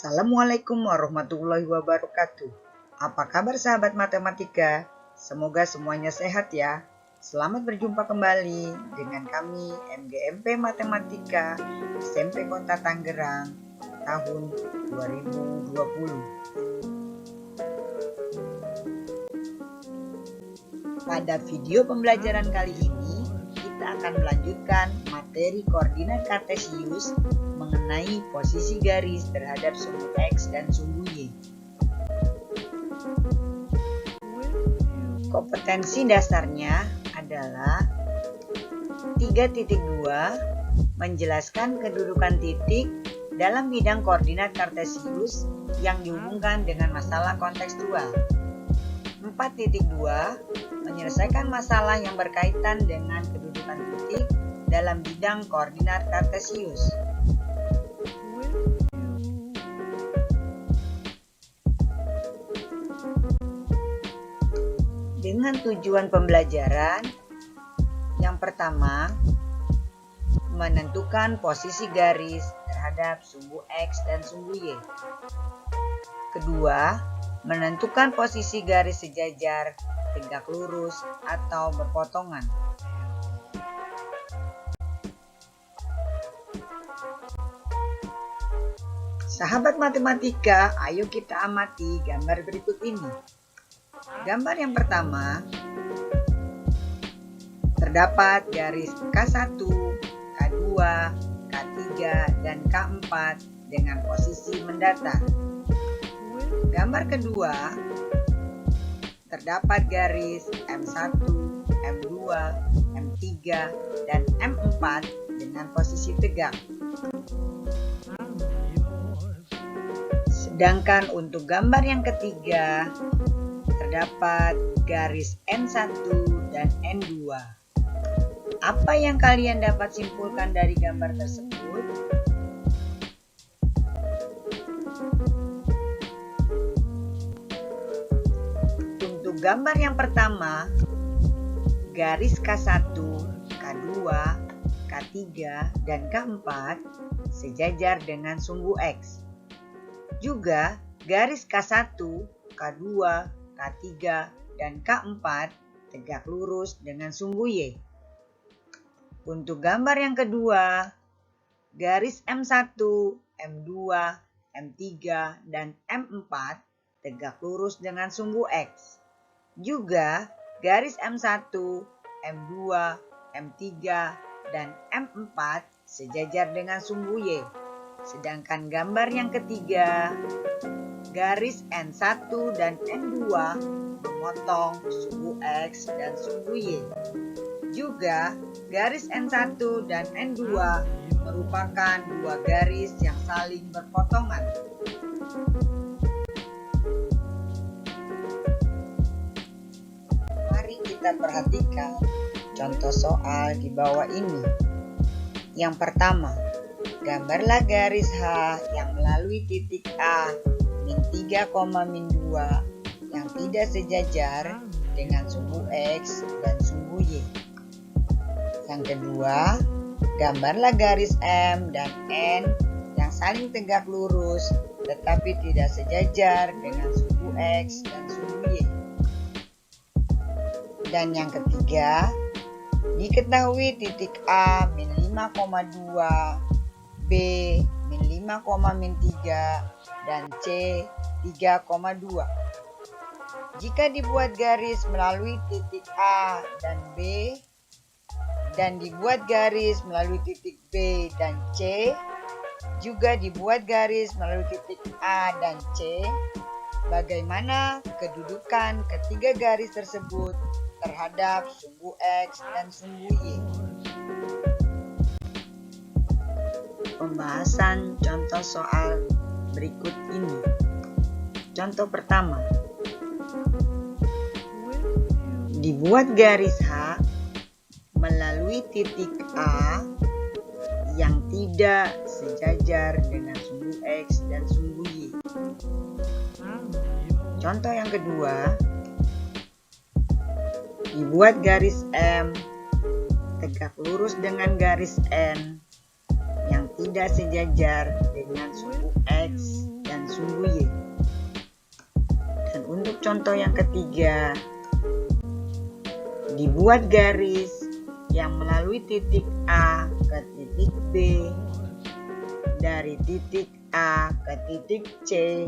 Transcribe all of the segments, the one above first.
Assalamualaikum warahmatullahi wabarakatuh. Apa kabar sahabat matematika? Semoga semuanya sehat ya. Selamat berjumpa kembali dengan kami MGMP Matematika SMP Kota Tangerang tahun 2020. Pada video pembelajaran kali ini kita akan melanjutkan materi koordinat kartesius mengenai posisi garis terhadap sumbu X dan sumbu Y. Kompetensi dasarnya adalah 3.2 menjelaskan kedudukan titik dalam bidang koordinat kartesius yang dihubungkan dengan masalah kontekstual. 4.2 menyelesaikan masalah yang berkaitan dengan kedudukan titik dalam bidang koordinat kartesius. Dengan tujuan pembelajaran, yang pertama, menentukan posisi garis terhadap sumbu X dan sumbu Y. Kedua, menentukan posisi garis sejajar, tegak lurus, atau berpotongan. Sahabat matematika, ayo kita amati gambar berikut ini. Gambar yang pertama, terdapat garis K1, K2, K3, dan K4 dengan posisi mendatar. Gambar kedua, terdapat garis M1, M2, M3, dan M4 dengan posisi tegak. Sedangkan untuk gambar yang ketiga, terdapat garis N1 dan N2. Apa yang kalian dapat simpulkan dari gambar tersebut? Untuk gambar yang pertama, garis K1, K2, K3, dan K4 sejajar dengan sumbu X. Juga garis K1, K2, K3, dan K4 tegak lurus dengan sumbu Y. Untuk gambar yang kedua, garis M1, M2, M3, dan M4 tegak lurus dengan sumbu X. Juga garis M1, M2, M3, dan M4 sejajar dengan sumbu Y. Sedangkan gambar yang ketiga, garis N1 dan N2 memotong sumbu X dan sumbu Y. Juga garis N1 dan N2 merupakan dua garis yang saling berpotongan. Mari kita perhatikan contoh soal di bawah ini. Yang pertama, gambarlah garis H yang melalui titik A min 3, min 2 yang tidak sejajar dengan sumbu X dan sumbu Y. Yang kedua, gambarlah garis M dan N yang saling tegak lurus tetapi tidak sejajar dengan sumbu X dan sumbu Y. Dan yang ketiga, diketahui titik A min 5,2, B min 5, min 3, dan C 3,2. Jika dibuat garis melalui titik A dan B, dan dibuat garis melalui titik B dan C, juga dibuat garis melalui titik A dan C, bagaimana kedudukan ketiga garis tersebut terhadap sumbu X dan sumbu Y? Pembahasan contoh soal berikut ini. Contoh pertama, dibuat garis H melalui titik A yang tidak sejajar dengan sumbu X dan sumbu Y. Contoh yang kedua, dibuat garis M tegak lurus dengan garis N yang tidak sejajar dengan sumbu X dan sumbu Y. Dan untuk contoh yang ketiga, dibuat garis yang melalui titik A ke titik B, dari titik A ke titik C,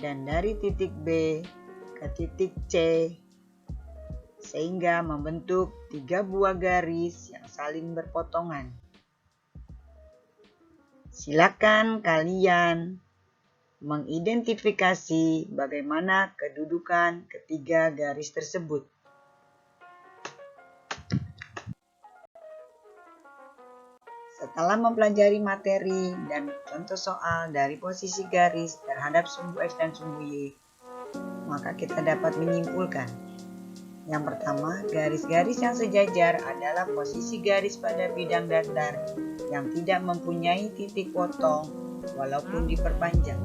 dan dari titik B ke titik C, sehingga membentuk 3 buah garis yang saling berpotongan. Silakan kalian mengidentifikasi bagaimana kedudukan ketiga garis tersebut. Setelah mempelajari materi dan contoh soal dari posisi garis terhadap sumbu X dan sumbu Y, maka kita dapat menyimpulkan. Yang pertama, garis-garis yang sejajar adalah posisi garis pada bidang datar yang tidak mempunyai titik potong walaupun diperpanjang.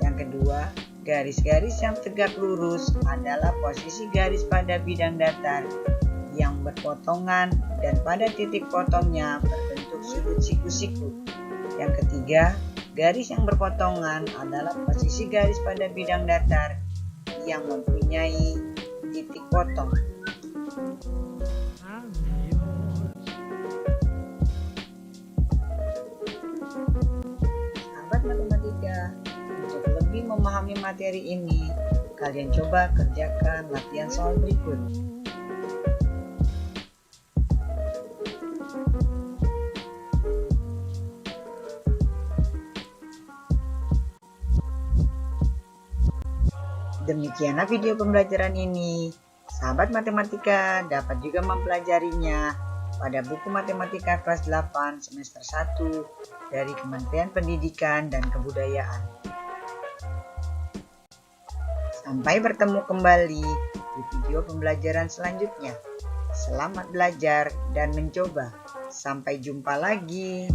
Yang kedua, garis-garis yang tegak lurus adalah posisi garis pada bidang datar yang berpotongan dan pada titik potongnya berbentuk sudut siku-siku. Yang ketiga, garis yang berpotongan adalah posisi garis pada bidang datar yang mempunyai titik potong. Sahabat matematika, untuk lebih memahami materi ini, kalian coba kerjakan latihan soal berikut. Demikianlah video pembelajaran ini. Sahabat matematika dapat juga mempelajarinya pada buku matematika kelas 8 semester 1 dari Kementerian Pendidikan dan Kebudayaan. Sampai bertemu kembali di video pembelajaran selanjutnya. Selamat belajar dan mencoba. Sampai jumpa lagi.